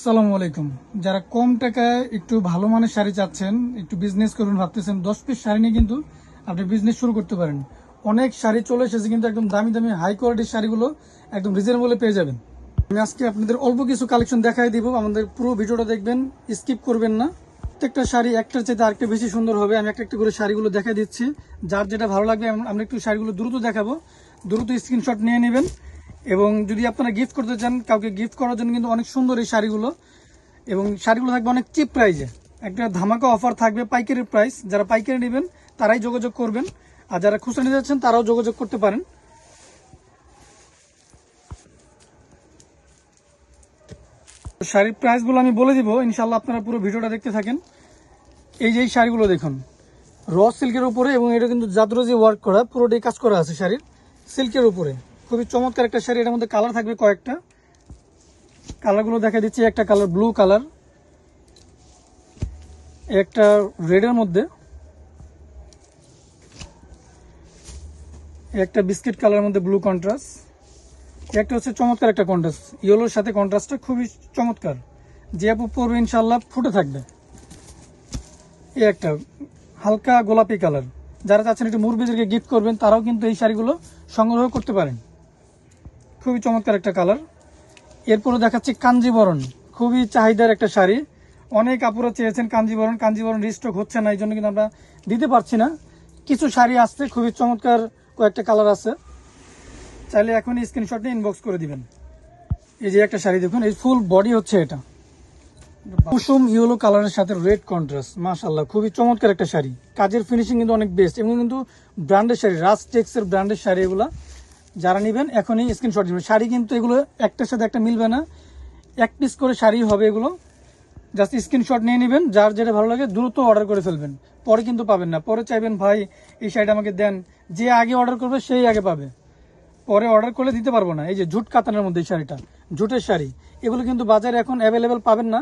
আসসালামু আলাইকুম। যারা কম টাকায় একটু ভালো মানের শাড়ি চাচ্ছেন, একটু বিজনেস করবেন ভাবতেছেন, 10 পিস শাড়ি নিয়ে কিন্তু আপনি বিজনেস শুরু করতে পারেন। অনেক শাড়ি চলে এসেছে, কিন্তু একদম দামি দামি হাই কোয়ালিটির শাড়িগুলো একদম রিজনেবলে পেয়ে যাবেন। আমি আজকে আপনাদের অল্প কিছু কালেকশন দেখাই দিব, আমাদের পুরো ভিডিওটা দেখবেন, স্কিপ করবেন না। প্রত্যেকটা শাড়ি একটার চাইতে আরেকটা বেশি সুন্দর হবে। আমি একটা একটা করে শাড়িগুলো দেখাই দিচ্ছি, যার যেটা ভালো লাগবে আমরা একটু শাড়িগুলো দ্রুত দেখাবো, দ্রুত স্ক্রিনশট নিয়ে নেবেন। এবং যদি আপনারা গিফট করতে চান, কাউকে গিফট করার জন্য কিন্তু অনেক সুন্দর এই শাড়িগুলো, এবং শাড়িগুলো থাকবে অনেক চিপ প্রাইসে। একটা ধামাকা অফার থাকবে, পাইকারি প্রাইস। যারা পাইকারি নেবেন তারাই যোগাযোগ করবেন, আর যারা খুচরা নিতে যাচ্ছেন তারাও যোগাযোগ করতে পারেন। শাড়ির প্রাইসগুলো আমি বলে দিব ইনশাল্লাহ, আপনারা পুরো ভিডিওটা দেখতে থাকেন। এই যে এই শাড়িগুলো দেখুন, র সিল্কের উপরে, এবং এটা কিন্তু জাদরজি ওয়ার্ক করা, পুরোটাই কাজ করা আছে শাড়ির সিল্কের উপরে। খুবই চমৎকার একটা শাড়ি। এটার মধ্যে কালার থাকবে কয়েকটা, কালারগুলো দেখা দিচ্ছি। একটা কালার ব্লু কালার, একটা রেডের মধ্যে, একটা বিস্কিট কালারের মধ্যে ব্লু কন্ট্রাস্ট, একটা হচ্ছে চমৎকার একটা কন্ট্রাস্ট, ইয়েলোর সাথে কন্ট্রাস্টটা খুবই চমৎকার। যে আপু পরবে ইনশাল্লাহ ফুটে থাকবে। এই একটা হালকা গোলাপি কালার, যারা চাচ্ছেন একটু মুরব্বিদেরকে গিফট করবেন তারাও কিন্তু এই শাড়িগুলো সংগ্রহ করতে পারেন। খুবই চমৎকার একটা কালার। এরপরে দেখাচ্ছি কাঞ্জিবরণ, খুবই চাহিদার একটা শাড়ি। অনেক আপুরা চেয়েছেন কাঞ্জিবরণ, কাঞ্জিবরণ রিস্টক হচ্ছে না, এই জন্য কিন্তু আমরা দিতে পারছি না। কিছু শাড়ি আসছে, খুবই চমৎকার কয়েকটা কালার আছে, চাইলে এখনই স্ক্রিনশট নিয়ে ইনবক্স করে দিবেন। এই যে একটা শাড়ি দেখুন, এই ফুল বডি হচ্ছে এটা কুসুম ইয়েলো কালারের সাথে রেড কন্ট্রাস্ট, মাশাআল্লাহ খুবই চমৎকার একটা শাড়ি। কাজের ফিনিশিং কিন্তু অনেক বেস্ট, এবং কিন্তু ব্র্যান্ডের শাড়ি, রাজ টেক্সের ব্র্যান্ডের শাড়ি এগুলো। যারা নেবেন এখনই স্ক্রিনশট দিবেন। শাড়ি কিন্তু এগুলো একটার সাথে একটা মিলবে না, এক পিস করে শাড়ি হবে এগুলো। জাস্ট স্ক্রিনশট নিয়ে নেবেন, যার যেটা ভালো লাগে দ্রুত অর্ডার করে ফেলবেন, পরে কিন্তু পাবেন না। পরে চাইবেন ভাই এই শাড়িটা আমাকে দেন, যে আগে অর্ডার করবে সেই আগে পাবে, পরে অর্ডার করলে দিতে পারবো না। এই যে জুট কাতানের মধ্যে এই শাড়িটা, জুটের শাড়ি, এগুলো কিন্তু বাজারে এখন অ্যাভেলেবেল পাবেন না,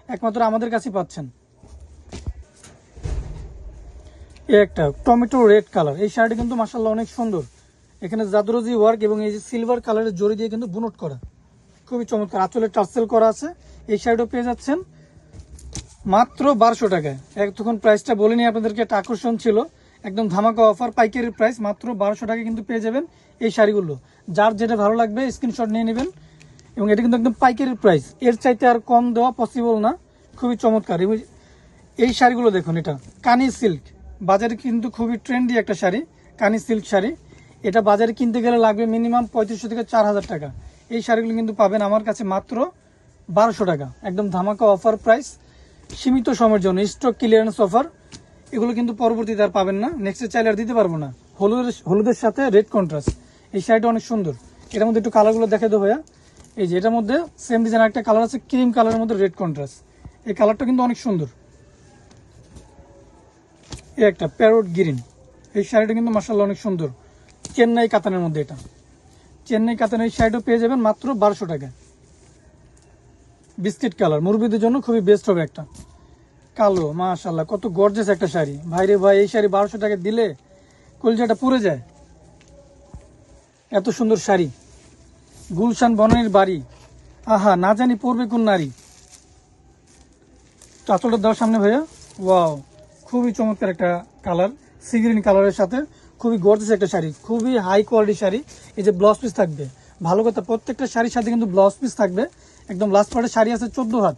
একমাত্র আমাদের কাছেই পাচ্ছেন। এই একটা টমেটো রেড কালার, এই শাড়িটা কিন্তু মাশাআল্লাহ অনেক সুন্দর। এখানে জাদরজি ওয়ার্ক এবং এই যে সিলভার কালারের জড়ি দিয়ে কিন্তু বুনট করা, খুবই চমৎকার। আঁচলে টার্সেল করা আছে। এই শাড়িটা পেয়ে যাচ্ছেন মাত্র 1200 টাকায়। তখন প্রাইসটা বলিনি আপনাদেরকে, একটা আকর্ষণ ছিল, একদম ধামাকা অফার, পাইকারি প্রাইস মাত্র 1200 টাকা কিন্তু পেয়ে যাবেন এই শাড়িগুলো। যার যেটা ভালো লাগবে স্ক্রিনশট নিয়ে নেবেন, এবং এটা কিন্তু একদম পাইকারি প্রাইস, এর চাইতে আর কম দেওয়া পসিবল না। খুবই চমৎকার। এবং এই শাড়িগুলো দেখুন, এটা কানি সিল্ক, বাজারে কিন্তু খুবই ট্রেন্ডি একটা শাড়ি, কানি সিল্ক শাড়ি। এটা বাজারে কিনতে গেলে লাগবে মিনিমাম 3500 থেকে 4000 টাকা। এই শাড়িগুলো কিন্তু পাবেন আমার কাছে মাত্র 1200 টাকা, একদম ধামাকা অফার প্রাইস, সীমিত সময়ের জন্য স্টক ক্লিয়ারেন্স অফার। এগুলো কিন্তু পরবর্তীতে আর পাবেন না, নেক্সটে চাইলে আর দিতে পারবো না। হলুদের সাথে রেড কন্ট্রাস্ট, এই শাড়িটা অনেক সুন্দর। এটার মধ্যে একটু কালারগুলো দেখে দেবো ভাইয়া। এই যে এটার মধ্যে সেম ডিজাইন একটা কালার আছে, ক্রিম কালারের মধ্যে রেড কন্ট্রাস্ট, এই কালারটা কিন্তু অনেক সুন্দর। এই একটা প্যারোট গ্রিন, এই শাড়িটা কিন্তু মাশাআল্লাহ অনেক সুন্দর, চেন্নাই কাতানের মধ্যে। এটা চেন্নাই কাতানের এই শাড়িটা পেয়ে যাবেন মাত্র 1200 টাকায়। বিস্কিট কালার, মুরব্বিদের জন্য খুবই বেস্ট হবে একটা। কালো, মাশাআল্লাহ কত গর্জিয়াস একটা শাড়ি। ভাইরে ভাই, এই শাড়ি 1200 টাকা দিলে কলজাটা পুড়ে যায়, এত সুন্দর শাড়ি। গুলশান বনানীর বাড়ি, আহা না জানি পড়বে কোন নারী। চাঁচলটা দেওয়ার সামনে ভাইয়া, ওয়াও খুবই চমৎকার একটা কালার, সি গ্রিন কালারের সাথে খুবই গর্জিয়াস একটা শাড়ি, খুবই হাই কোয়ালিটি শাড়ি। এই যে ব্লাউজ পিস থাকবে, ভালো কথা, প্রত্যেকটা শাড়ির সাথে কিন্তু ব্লাউজ পিস থাকবে। একদম লাস্ট পার্টে শাড়ি আছে 14 হাত।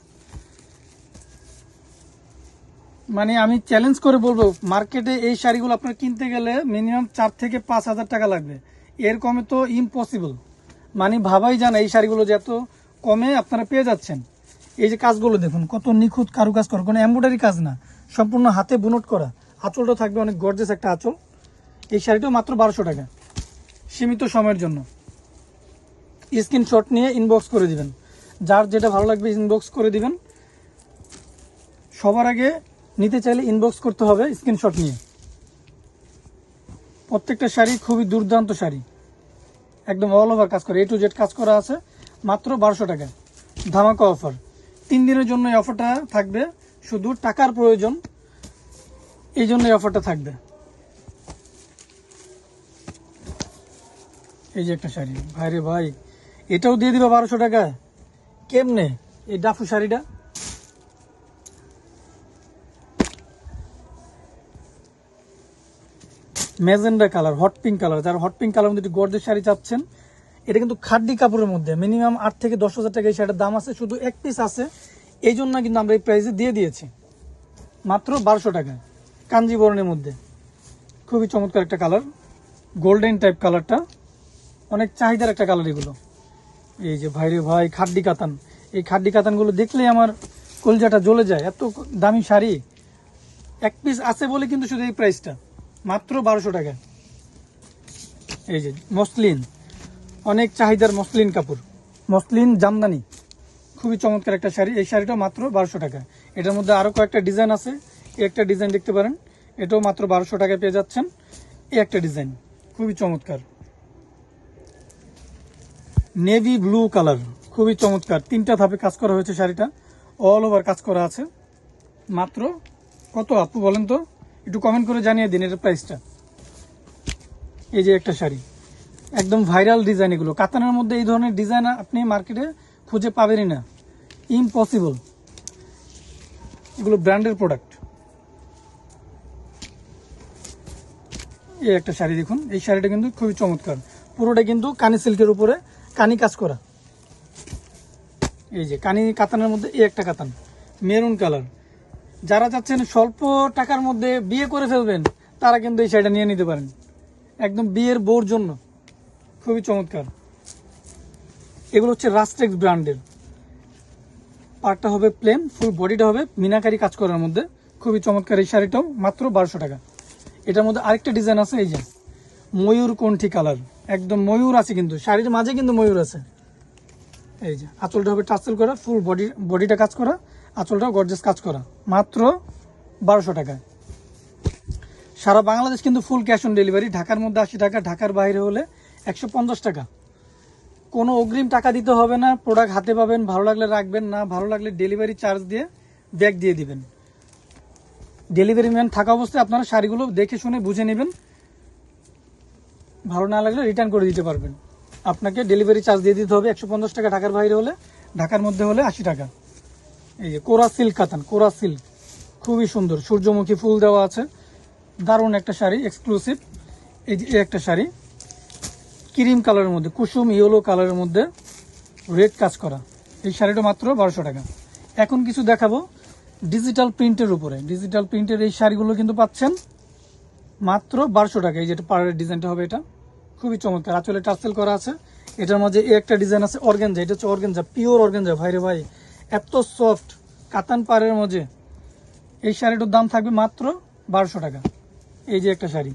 মানে আমি চ্যালেঞ্জ করে বলবো, মার্কেটে এই শাড়িগুলো আপনার কিনতে গেলে মিনিমাম 4 থেকে 5000 টাকা লাগবে, এর কমে তো ইম্পসিবল। মানে ভাবাই যায় না এই শাড়িগুলো যে এত কমে আপনারা পেয়ে যাচ্ছেন। এই যে কাজগুলো দেখুন, কত নিখুঁত কারুকাজ করা, কোনো এমব্রয়ডারি কাজ না, সম্পূর্ণ হাতে বুনট করা। আঁচলটা থাকবে অনেক গর্জিয়াস একটা আঁচল। এই শাড়িটাও মাত্র 1200 টাকা, সীমিত সময়ের জন্য। স্ক্রিনশট নিয়ে ইনবক্স করে দিবেন, যার যেটা ভালো লাগবে ইনবক্স করে দিবেন। সবার আগে নিতে চাইলে ইনবক্স করতে হবে স্ক্রিনশট নিয়ে। প্রত্যেকটা শাড়ি খুবই দুর্দান্ত শাড়ি, একদম অল ওভার কাজ করে, A to Z কাজ করা আছে, মাত্র 1200 টাকা, ধামাকা অফার। 3 দিনের জন্য এই অফারটা থাকবে, শুধু টাকার প্রয়োজন, এই জন্য এই অফারটা থাকবে। এই যে একটা শাড়ি, ভাইরে ভাই, এটাও দিয়ে দিবে 1200 টাকা, কেমনে? এই ডাফু শাড়িটা, magenta colour, hot pink colour. যারা হট পিঙ্ক কালার মধ্যে গর্জের শাড়ি চাচ্ছেন, এটা কিন্তু খাড্ডি কাপড়ের মধ্যে মিনিমাম 8 থেকে 10,000 টাকা এই শাড়িটার দাম আছে। শুধু এক পিস আছে, এই জন্য কিন্তু আমরা এই প্রাইসে দিয়ে দিয়েছি মাত্র 1200 টাকা। কাঞ্জিবরণের মধ্যে খুবই চমৎকার একটা কালার, গোল্ডেন টাইপ কালারটা, অনেক চাহিদার একটা কালার এগুলো। এই যে ভাইরে ভাই খাড্ডি কাতান, এই খাড্ডি কাতানগুলো দেখলেই আমার কলজাটা জ্বলে যায়। এত দামি শাড়ি এক পিস আছে বলে কিন্তু শুধু এই প্রাইসটা মাত্র 1200 টাকা। এই যে মসলিন, অনেক চাহিদার মসলিন কাপড়, মসলিন জামদানি, খুবই চমৎকার একটা শাড়ি। এই শাড়িটা মাত্র 1200 টাকা। এটার মধ্যে আরও কয়েকটা ডিজাইন আছে, এই একটা ডিজাইন দেখতে পারেন, এটাও মাত্র 1200 টাকায় পেয়ে যাচ্ছেন। এই একটা ডিজাইন খুবই চমৎকার, নেভি ব্লু কালার, খুবই চমৎকার। 3টা ধাপে কাজ করা হয়েছে শাড়িটা, অল ওভার কাজ করা আছে। মাত্র কত আপু বলেন তো, একটু কমেন্ট করে জানিয়ে দিন এটার প্রাইসটা। এই যে একটা শাড়ি, একদম ভাইরাল ডিজাইন। এগুলো কাতানের মধ্যে এই ধরনের ডিজাইন আপনি মার্কেটে খুঁজে পাবেনই না, ইম্পসিবল। এগুলো ব্র্যান্ডের প্রোডাক্ট। এই একটা শাড়ি দেখুন, এই শাড়িটা কিন্তু খুবই চমৎকার, পুরোটা কিন্তু কানি সিল্কের উপরে কানি কাজ করা। এই যে কানি কাতানের মধ্যে এই একটা কাতান, মেরুন কালার। যারা চাচ্ছেন স্বল্প টাকার মধ্যে বিয়ে করে ফেলবেন, তারা কিন্তু এই শাড়িটা নিয়ে নিতে পারেন, একদম বিয়ের বউর জন্য খুবই চমৎকার। এগুলো হচ্ছে রাস্টেক্স ব্র্যান্ডের, পার্টটা হবে প্লেন, ফুল বডিটা হবে মিনাকারি কাজ করার মধ্যে, খুবই চমৎকার। এই শাড়িটাও মাত্র 1200 টাকা। এটার মধ্যে আরেকটা ডিজাইন আছে, এই যে ময়ূর কণ্ঠী কালার, একদম ময়ূর আছে কিন্তু শাড়ির মাঝে কিন্তু ময়ূর আছে। এই যে আঁচলটা হবে টাসেল করা, ফুল বডিটা কাজ করা, আঁচলটাও গর্জেস কাজ করা, মাত্র 1200 টাকায়। সারা বাংলাদেশ কিন্তু ফুল ক্যাশ অন ডেলিভারি। ঢাকার মধ্যে 80 টাকা, ঢাকার বাইরে হলে 150 টাকা। কোনো অগ্রিম টাকা দিতে হবে না, প্রোডাক্ট হাতে পাবেন, ভালো লাগলে রাখবেন, না ভালো লাগলে ডেলিভারি চার্জ দিয়ে ব্যাগ দিয়ে দিবেন। ডেলিভারি ম্যান থাকা অবস্থায় আপনারা শাড়িগুলো দেখে শুনে বুঝে নেবেন, ভালো না লাগলে রিটার্ন করে দিতে পারবেন। আপনাকে ডেলিভারি চার্জ দিয়ে দিতে হবে 150 টাকা, ঢাকার বাইরে হলে, ঢাকার মধ্যে হলে 80 টাকা। এই যে কোরা সিল্ক কাতান, কোরা সিল্ক, খুবই সুন্দর, সূর্যমুখী ফুল দেওয়া আছে, দারুণ একটা শাড়ি, এক্সক্লুসিভ। এই যে একটা শাড়ি ক্রিম কালারের মধ্যে, কুসুম ইয়েলো কালারের মধ্যে রেড কাজ করা, এই শাড়িটা মাত্র 1200 টাকা। এখন কিছু দেখাবো ডিজিটাল প্রিন্টের উপরে। ডিজিটাল প্রিন্টের এই শাড়িগুলো কিন্তু পাচ্ছেন মাত্র 1200 টাকা। এই যেটা পাড়ের ডিজাইনটা হবে, এটা খুবই চমৎকার, আঁচলে টার্সেল করা আছে। এটার মাঝে এই একটা ডিজাইন আছে অর্গানজা, এটা হচ্ছে অর্গানজা, পিওর অর্গানজা। ভাইরে ভাই এত সফট কাতান পাড়ের মাঝে, এই শাড়িটার দাম থাকবে মাত্র 1200 টাকা। এই যে একটা শাড়ি,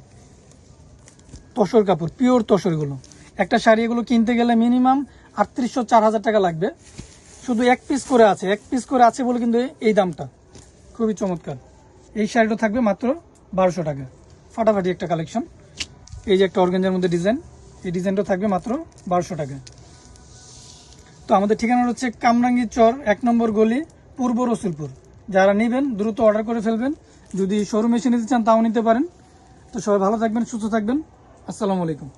তসর কাপড়, পিওর তসরগুলো। একটা শাড়ি এগুলো কিনতে গেলে মিনিমাম 3800-4000 টাকা লাগবে। শুধু এক পিস করে আছে, এক পিস করে আছে বলে কিন্তু এই দামটা, খুবই চমৎকার। এই শাড়িটা থাকবে মাত্র 1200 টাকা, ফাটাফাটি একটা কালেকশন। এই যে একটা অর্গানজার মধ্যে ডিজাইন, এই ডিজাইনটা থাকবে মাত্র 1200 টাকা। তো আমাদের ঠিকানা হচ্ছে কামরাঙ্গী চর 1 নম্বর গলি, পূর্ব রসুলপুর। যারা নেবেন দ্রুত অর্ডার করে ফেলবেন, যদি শোরুমে এসে নিতে চান তাও নিতে পারেন। তো সবাই ভালো থাকবেন, সুস্থ থাকবেন, আসসালামু আলাইকুম।